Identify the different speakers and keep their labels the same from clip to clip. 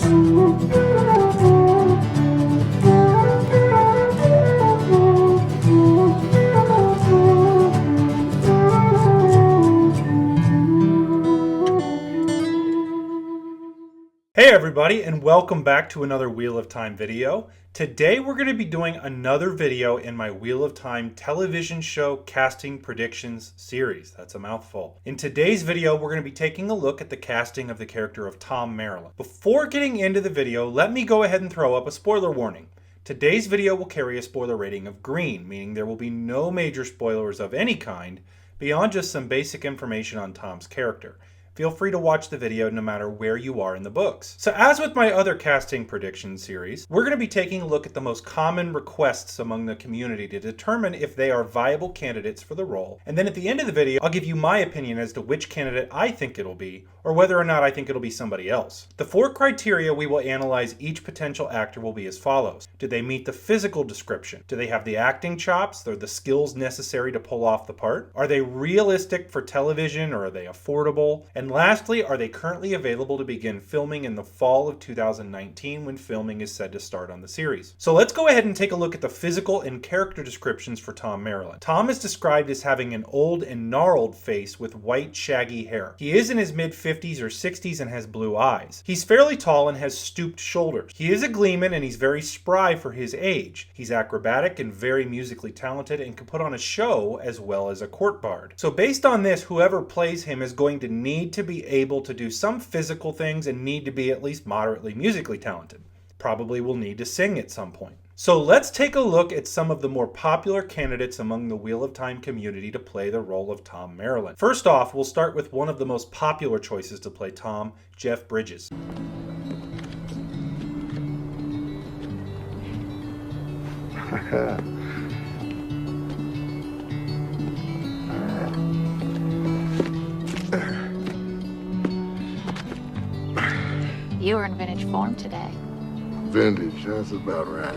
Speaker 1: Hey everybody, and welcome back to another Wheel of Time video. Today we're going to be doing another video in my Wheel of Time television show casting predictions series. That's a mouthful. In today's video, we're going to be taking a look at the casting of the character of Thom Merrilin. Before getting into the video, let me go ahead and throw up a spoiler warning. Today's video will carry a spoiler rating of green, meaning there will be no major spoilers of any kind beyond just some basic information on Thom's character. Feel free to watch the video no matter where you are in the books. So as with my other casting prediction series, we're going to be taking a look at the most common requests among the community to determine if they are viable candidates for the role. And then at the end of the video, I'll give you my opinion as to which candidate I think it'll be, or whether or not I think it'll be somebody else. The 4 criteria we will analyze each potential actor will be as follows. Do they meet the physical description? Do they have the acting chops or the skills necessary to pull off the part? Are they realistic for television, or are they affordable? And lastly, are they currently available to begin filming in the fall of 2019 when filming is said to start on the series? So let's go ahead and take a look at the physical and character descriptions for Thom Merrilin. Thom is described as having an old and gnarled face with white shaggy hair. He is in his mid-50s or 60s and has blue eyes. He's fairly tall and has stooped shoulders. He is a gleeman and he's very spry for his age. He's acrobatic and very musically talented and can put on a show as well as a court bard. So based on this, whoever plays him is going to need to be able to do some physical things and need to be at least moderately musically talented. Probably will need to sing at some point. So let's take a look at some of the more popular candidates among the Wheel of Time community to play the role of Thom Merrilin. First off, we'll start with one of the most popular choices to play Thom, Jeff Bridges.
Speaker 2: You were in vintage form today.
Speaker 3: Vintage, that's about right.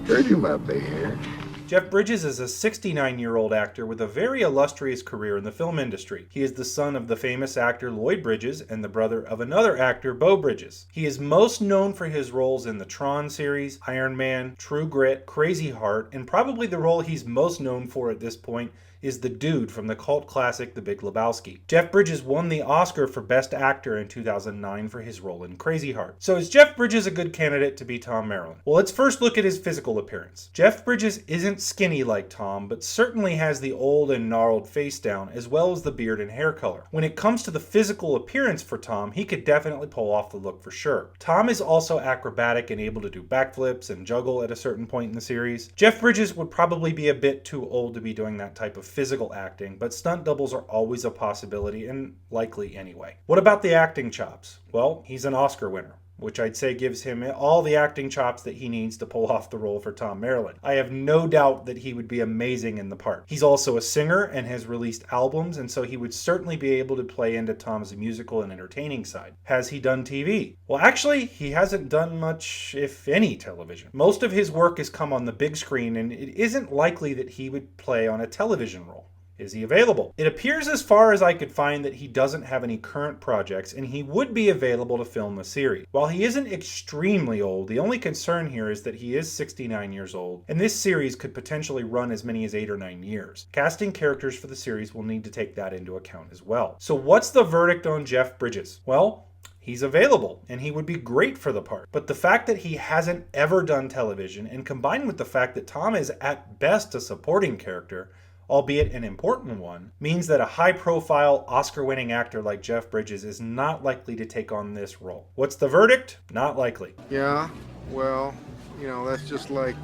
Speaker 3: Heard you about bay hair.
Speaker 1: Jeff Bridges is a 69-year-old actor with a very illustrious career in the film industry. He is the son of the famous actor Lloyd Bridges and the brother of another actor, Beau Bridges. He is most known for his roles in the Tron series, Iron Man, True Grit, Crazy Heart, and probably the role he's most known for at this point is the dude from the cult classic The Big Lebowski. Jeff Bridges won the Oscar for Best Actor in 2009 for his role in Crazy Heart. So is Jeff Bridges a good candidate to be Thom Merrilin? Well, let's first look at his physical appearance. Jeff Bridges isn't skinny like Thom, but certainly has the old and gnarled face down, as well as the beard and hair color. When it comes to the physical appearance for Thom, he could definitely pull off the look for sure. Thom is also acrobatic and able to do backflips and juggle at a certain point in the series. Jeff Bridges would probably be a bit too old to be doing that type of physical acting, but stunt doubles are always a possibility and likely anyway. What about the acting chops? Well, he's an Oscar winner, which I'd say gives him all the acting chops that he needs to pull off the role for Thom Merrilin. I have no doubt that he would be amazing in the part. He's also a singer and has released albums, and so he would certainly be able to play into Thom's musical and entertaining side. Has he done TV? Well, actually, he hasn't done much, if any, television. Most of his work has come on the big screen, and it isn't likely that he would play on a television role. Is he available? It appears as far as I could find that he doesn't have any current projects and he would be available to film the series. While he isn't extremely old, the only concern here is that he is 69 years old and this series could potentially run as many as 8 or 9 years. Casting characters for the series will need to take that into account as well. So what's the verdict on Jeff Bridges? Well, he's available, and he would be great for the part. But the fact that he hasn't ever done television, and combined with the fact that Thom is at best a supporting character, albeit an important one, means that a high-profile, Oscar-winning actor like Jeff Bridges is not likely to take on this role. What's the verdict? Not likely.
Speaker 3: Yeah, well, that's just like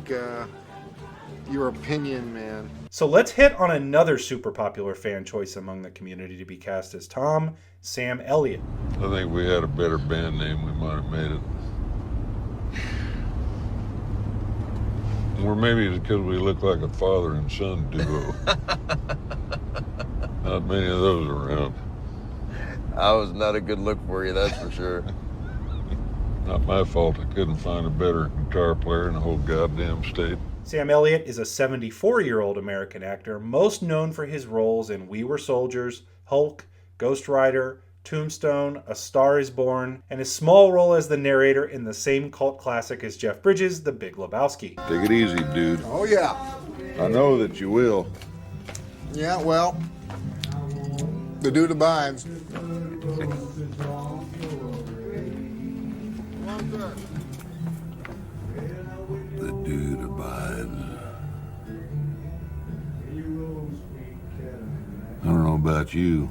Speaker 3: your opinion, man.
Speaker 1: So let's hit on another super popular fan choice among the community to be cast as Thom, Sam Elliot.
Speaker 4: I think we had a better band name, we might have made it. Or maybe it's because we look like a father and son duo. Not many of those around.
Speaker 5: I was not a good look for you, that's for sure.
Speaker 4: Not my fault I couldn't find a better guitar player in the whole goddamn state.
Speaker 1: Sam Elliot is a 74-year-old American actor, most known for his roles in We Were Soldiers, Hulk, Ghost Rider, Tombstone, A Star is Born, and his small role as the narrator in the same cult classic as Jeff Bridges' The Big Lebowski.
Speaker 4: Take it easy, dude.
Speaker 3: Oh, yeah.
Speaker 4: I know that you will.
Speaker 3: Yeah, well, the dude abides.
Speaker 4: The dude abides. I don't know about you,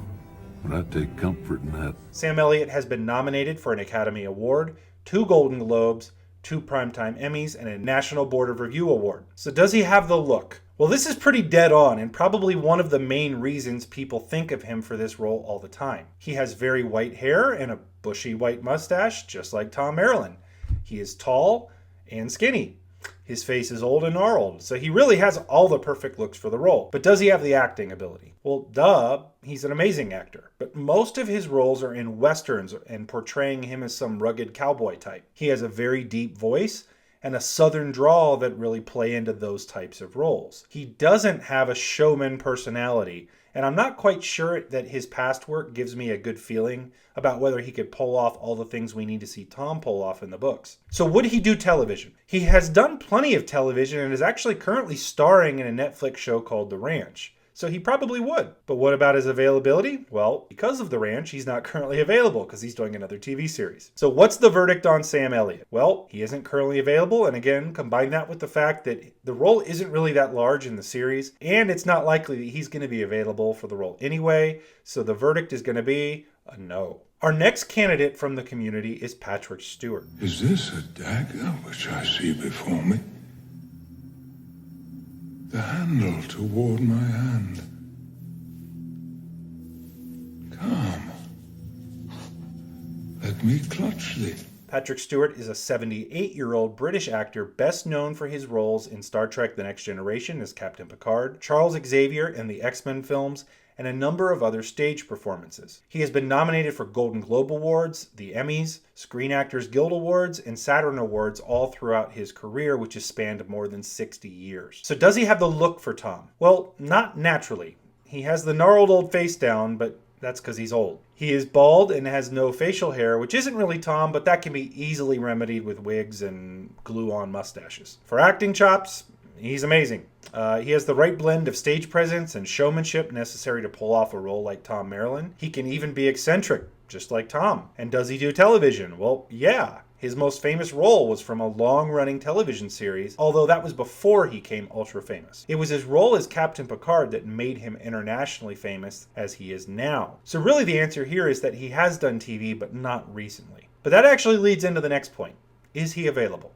Speaker 4: but I take comfort in that.
Speaker 1: Sam Elliott has been nominated for an Academy Award, 2 Golden Globes, 2 Primetime Emmys, and a National Board of Review Award. So does he have the look? Well, this is pretty dead on and probably one of the main reasons people think of him for this role all the time. He has very white hair and a bushy white mustache, just like Thom Merrilin. He is tall and skinny. His face is old and gnarled, so he really has all the perfect looks for the role. But does he have the acting ability? Well, duh, he's an amazing actor. But most of his roles are in westerns and portraying him as some rugged cowboy type. He has a very deep voice and a southern drawl that really play into those types of roles. He doesn't have a showman personality, and I'm not quite sure that his past work gives me a good feeling about whether he could pull off all the things we need to see Thom pull off in the books. So would he do television? He has done plenty of television and is actually currently starring in a Netflix show called The Ranch. So he probably would. But what about his availability? Well, because of The Ranch, he's not currently available because he's doing another TV series. So what's the verdict on Sam Elliott? Well, he isn't currently available, and again, combine that with the fact that the role isn't really that large in the series, and it's not likely that he's going to be available for the role anyway, so the verdict is going to be a no. Our next candidate from the community is Patrick Stewart.
Speaker 6: Is this a dagger which I see before me? The handle toward my hand. Come. Let me clutch thee.
Speaker 1: Patrick Stewart is a 78-year-old British actor best known for his roles in Star Trek The Next Generation as Captain Picard, Charles Xavier in the X-Men films, and a number of other stage performances. He has been nominated for Golden Globe Awards, the Emmys, Screen Actors Guild Awards, and Saturn Awards all throughout his career, which has spanned more than 60 years. So does he have the look for Thom? Well, not naturally. He has the gnarled old face down, but that's because he's old. He is bald and has no facial hair, which isn't really Thom, but that can be easily remedied with wigs and glue-on mustaches. For acting chops, he's amazing. He has the right blend of stage presence and showmanship necessary to pull off a role like Thom Merrilin. He can even be eccentric, just like Thom. And does he do television? Well, yeah. His most famous role was from a long-running television series, although that was before he became ultra-famous. It was his role as Captain Picard that made him internationally famous as he is now. So really the answer here is that he has done TV, but not recently. But that actually leads into the next point. Is he available?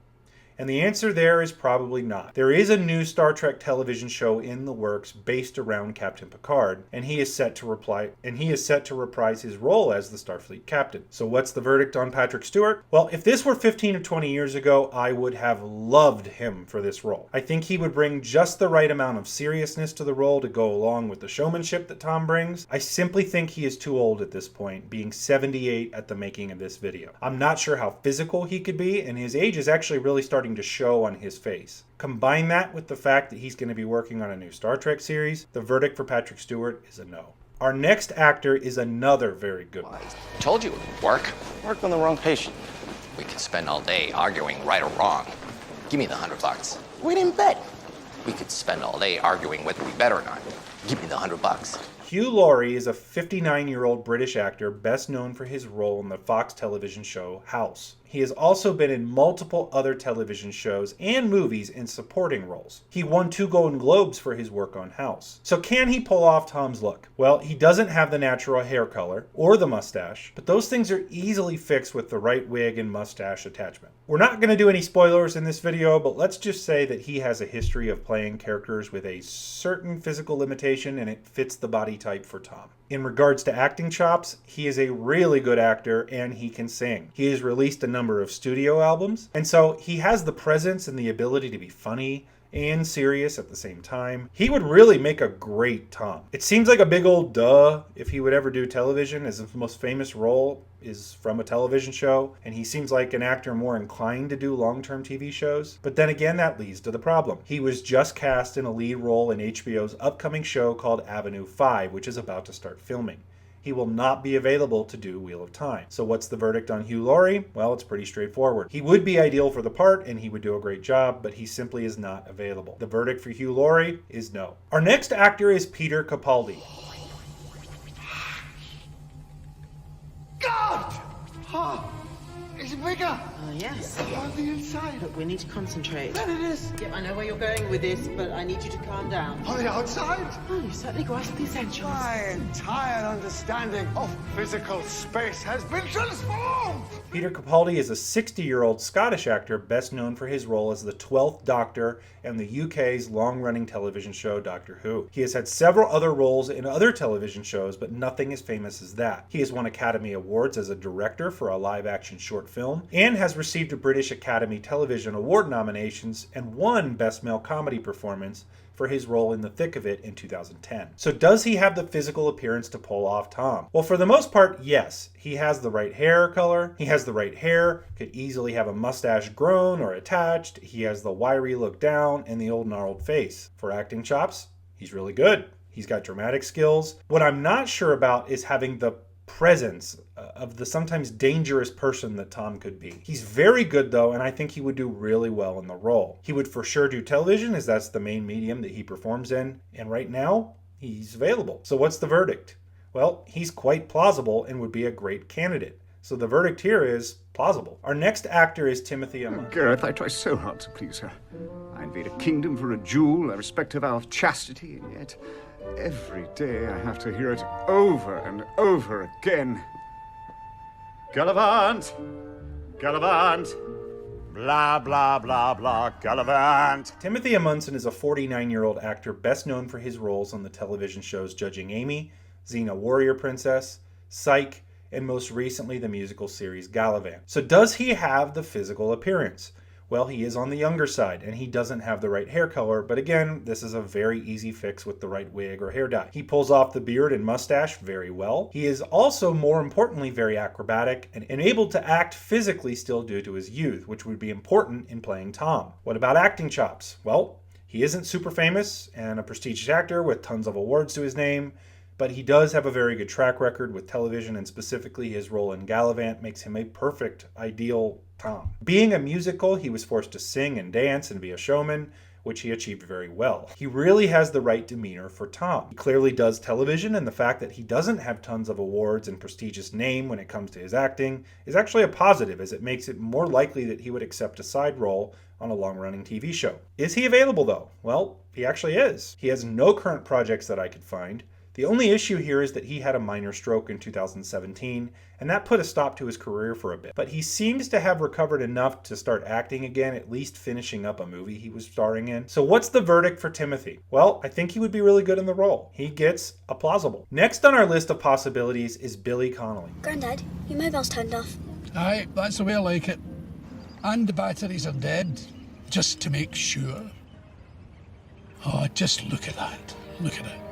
Speaker 1: And the answer there is probably not. There is a new Star Trek television show in the works based around Captain Picard, and he is set to reprise his role as the Starfleet captain. So what's the verdict on Patrick Stewart? Well, if this were 15 or 20 years ago, I would have loved him for this role. I think he would bring just the right amount of seriousness to the role to go along with the showmanship that Thom brings. I simply think he is too old at this point, being 78 at the making of this video. I'm not sure how physical he could be, and his age is actually really starting to show on his face. Combine that with the fact that he's going to be working on a new Star Trek series, the verdict for Patrick Stewart is a no. Our next actor is another very good one.
Speaker 7: I told you it would work. Work on the wrong patient. We could spend all day arguing right or wrong. Give me the $100. We didn't bet. We could spend all day arguing whether we bet or not. Give me the $100.
Speaker 1: Hugh Laurie is a 59-year-old British actor best known for his role in the Fox television show House. He has also been in multiple other television shows and movies in supporting roles. He won 2 Golden Globes for his work on House. So can he pull off Thom's look? Well, he doesn't have the natural hair color or the mustache, but those things are easily fixed with the right wig and mustache attachment. We're not going to do any spoilers in this video, but let's just say that he has a history of playing characters with a certain physical limitation, and it fits the body type for Thom. In regards to acting chops, he is a really good actor and he can sing. He has released a number of studio albums, and so he has the presence and the ability to be funny and serious at the same time. He would really make a great Thom. It seems like a big old duh if he would ever do television, as his most famous role is from a television show, and he seems like an actor more inclined to do long-term TV shows. But then again, that leads to the problem. He was just cast in a lead role in HBO's upcoming show called Avenue 5, which is about to start filming. He will not be available to do Wheel of Time. So what's the verdict on Hugh Laurie? Well, it's pretty straightforward. He would be ideal for the part and he would do a great job, but he simply is not available. The verdict for Hugh Laurie is no. Our next actor is Peter Capaldi.
Speaker 3: God! Oh, is it bigger?
Speaker 8: Yes.
Speaker 3: On the inside.
Speaker 8: Look, we need to concentrate.
Speaker 3: There it is.
Speaker 8: Yep, I know where you're going with this, but I need you to calm down.
Speaker 3: On the outside.
Speaker 8: Oh, you certainly grasped the essentials.
Speaker 3: My entire understanding of physical space has been transformed!
Speaker 1: Peter Capaldi is a 60-year-old Scottish actor best known for his role as the 12th Doctor in the UK's long-running television show Doctor Who. He has had several other roles in other television shows, but nothing as famous as that. He has won Academy Awards as a director for a live-action short film, and has received a British Academy Television Award nominations and won Best Male Comedy Performance for his role in The Thick of It in 2010. So does he have the physical appearance to pull off Thom? Well, for the most part, yes. He has the right hair color, he has the right hair, could easily have a mustache grown or attached, he has the wiry look down and the old gnarled face. For acting chops, he's really good. He's got dramatic skills. What I'm not sure about is having the presence of the sometimes dangerous person that Thom could be. He's very good though, and I think he would do really well in the role. He would for sure do television, as that's the main medium that he performs in, and right now, he's available. So what's the verdict? Well, he's quite plausible and would be a great candidate. So the verdict here is plausible. Our next actor is Timothy Omundson.
Speaker 9: Gareth, I try so hard to please her. I invade a kingdom for a jewel, I respect her vow of chastity, and yet every day I have to hear it over and over again. Gallivant! Gallivant! Blah, blah, blah, blah, Gallivant!
Speaker 1: Timothy Omundson is a 49-year-old actor best known for his roles on the television shows Judging Amy, Xena Warrior Princess, Psych, and most recently the musical series Gallivant. So does he have the physical appearance? Well, he is on the younger side, and he doesn't have the right hair color, but again, this is a very easy fix with the right wig or hair dye. He pulls off the beard and mustache very well. He is also, more importantly, very acrobatic and able to act physically still due to his youth, which would be important in playing Thom. What about acting chops? Well, he isn't super famous and a prestigious actor with tons of awards to his name, but he does have a very good track record with television, and specifically his role in Gallivant makes him a perfect, ideal Thom. Being a musical, he was forced to sing and dance and be a showman, which he achieved very well. He really has the right demeanor for Thom. He clearly does television, and the fact that he doesn't have tons of awards and prestigious name when it comes to his acting is actually a positive, as it makes it more likely that he would accept a side role on a long-running TV show. Is he available though? Well, he actually is. He has no current projects that I could find. The only issue here is that he had a minor stroke in 2017, and that put a stop to his career for a bit. But he seems to have recovered enough to start acting again, at least finishing up a movie he was starring in. So what's the verdict for Timothy? Well, I think he would be really good in the role. He gets a plausible. Next on our list of possibilities is Billy Connolly.
Speaker 10: Grandad, your mobile's turned off.
Speaker 11: Aye, that's the way I like it. And the batteries are dead, just to make sure. Oh, just look at that. Look at it.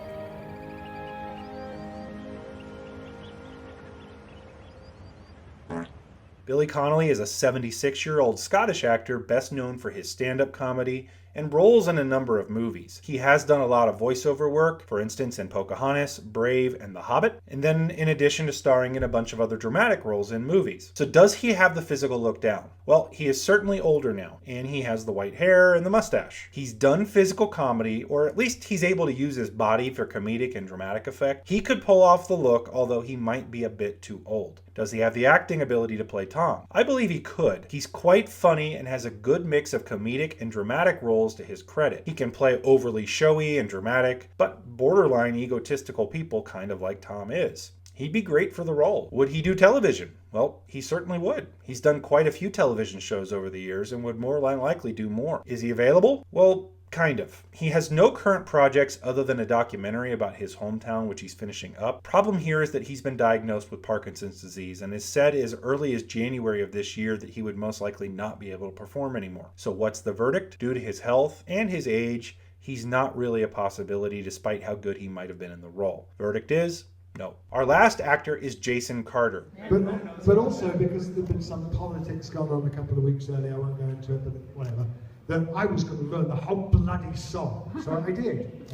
Speaker 1: Billy Connolly is a 76-year-old Scottish actor best known for his stand-up comedy and roles in a number of movies. He has done a lot of voiceover work, for instance in Pocahontas, Brave, and The Hobbit, and then in addition to starring in a bunch of other dramatic roles in movies. So does he have the physical look down? Well, he is certainly older now, and he has the white hair and the mustache. He's done physical comedy, or at least he's able to use his body for comedic and dramatic effect. He could pull off the look, although he might be a bit too old. Does he have the acting ability to play Thom? I believe he could. He's quite funny and has a good mix of comedic and dramatic roles to his credit. He can play overly showy and dramatic, but borderline egotistical people kind of like Thom is. He'd be great for the role. Would he do television? Well, he certainly would. He's done quite a few television shows over the years and would more than likely do more. Is he available? Well, kind of. He has no current projects other than a documentary about his hometown, which he's finishing up. Problem here is that he's been diagnosed with Parkinson's disease and is said as early as January of this year that he would most likely not be able to perform anymore. So what's the verdict? Due to his health and his age, he's not really a possibility despite how good he might have been in the role. Verdict is no. Our last actor is Jason Carter.
Speaker 12: But also because there'd been some politics going on a couple of weeks earlier, I won't go into it, but whatever, that I was going to learn the whole bloody song. So I did.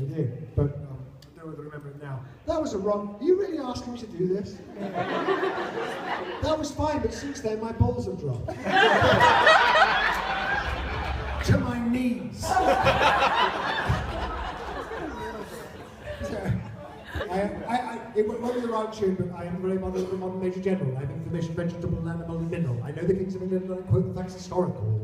Speaker 12: But there don't remember it now. That was a wrong. Are you really asking me to do this? That was fine, but since then my balls have dropped. To my knees. It won't be the right tune, but I am very modern, the modern Major General. I have information vegetable, animal, and mineral. I know the kings of England, and I quote the facts historical.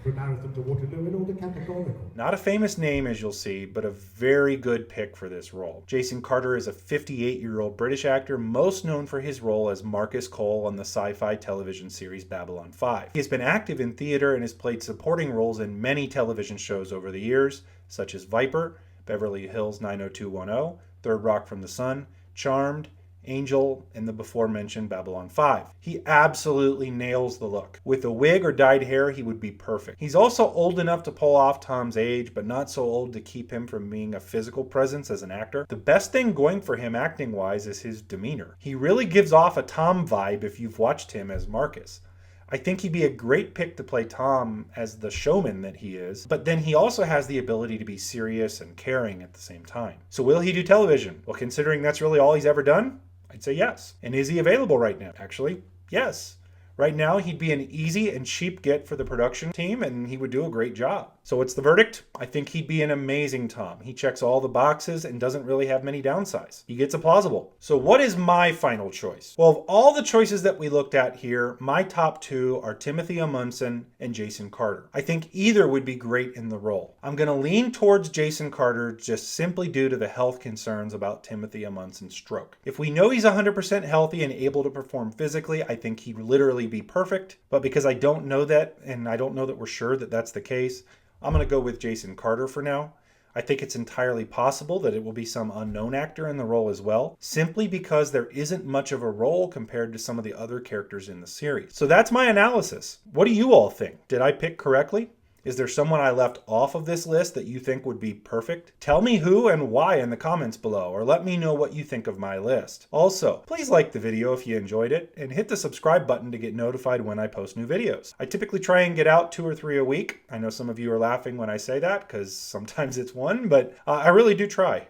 Speaker 12: From Marathon to Waterloo in order categorical.
Speaker 1: Not a famous name, as you'll see, but a very good pick for this role. Jason Carter is a 58-year-old British actor, most known for his role as Marcus Cole on the sci-fi television series Babylon 5. He has been active in theater and has played supporting roles in many television shows over the years, such as Viper, Beverly Hills 90210, Third Rock from the Sun, Charmed, Angel, and the before-mentioned Babylon 5. He absolutely nails the look. With a wig or dyed hair, he would be perfect. He's also old enough to pull off Tom's age, but not so old to keep him from being a physical presence as an actor. The best thing going for him acting-wise is his demeanor. He really gives off a Tom vibe if you've watched him as Marcus. I think he'd be a great pick to play Tom as the showman that he is, but then he also has the ability to be serious and caring at the same time. So will he do television? Well, considering that's really all he's ever done, I'd say yes. And is he available right now? Actually, yes. Right now, he'd be an easy and cheap get for the production team, and he would do a great job. So what's the verdict? I think he'd be an amazing Tom. He checks all the boxes and doesn't really have many downsides. He gets a plausible. So what is my final choice? Well, of all the choices that we looked at here, my top two are Timothy Omundson and Jason Carter. I think either would be great in the role. I'm going to lean towards Jason Carter just simply due to the health concerns about Timothy Omundson's stroke. If we know he's 100% healthy and able to perform physically, I think he'd literally be perfect. But because I don't know that, and I don't know that we're sure that that's the case, I'm going to go with Jason Carter for now. I think it's entirely possible that it will be some unknown actor in the role as well, simply because there isn't much of a role compared to some of the other characters in the series. So that's my analysis. What do you all think? Did I pick correctly? Is there someone I left off of this list that you think would be perfect? Tell me who and why in the comments below, or let me know what you think of my list. Also, please like the video if you enjoyed it, and hit the subscribe button to get notified when I post new videos. I typically try and get out 2 or 3 a week. I know some of you are laughing when I say that, because sometimes it's one, but I really do try.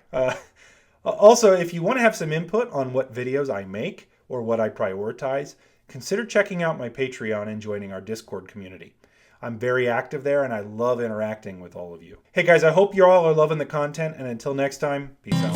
Speaker 1: Also, if you want to have some input on what videos I make, or what I prioritize, consider checking out my Patreon and joining our Discord community. I'm very active there, and I love interacting with all of you. Hey guys, I hope you all are loving the content, and until next time, peace out.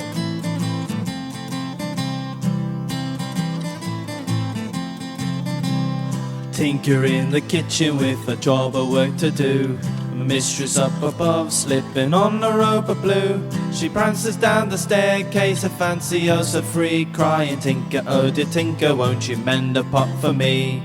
Speaker 13: Tinker in the kitchen with a job of work to do. Mistress up above, slipping on a rope of blue. She prances down the staircase, a fancy oh so free, crying, Tinker, oh dear Tinker, won't you mend a pot for me?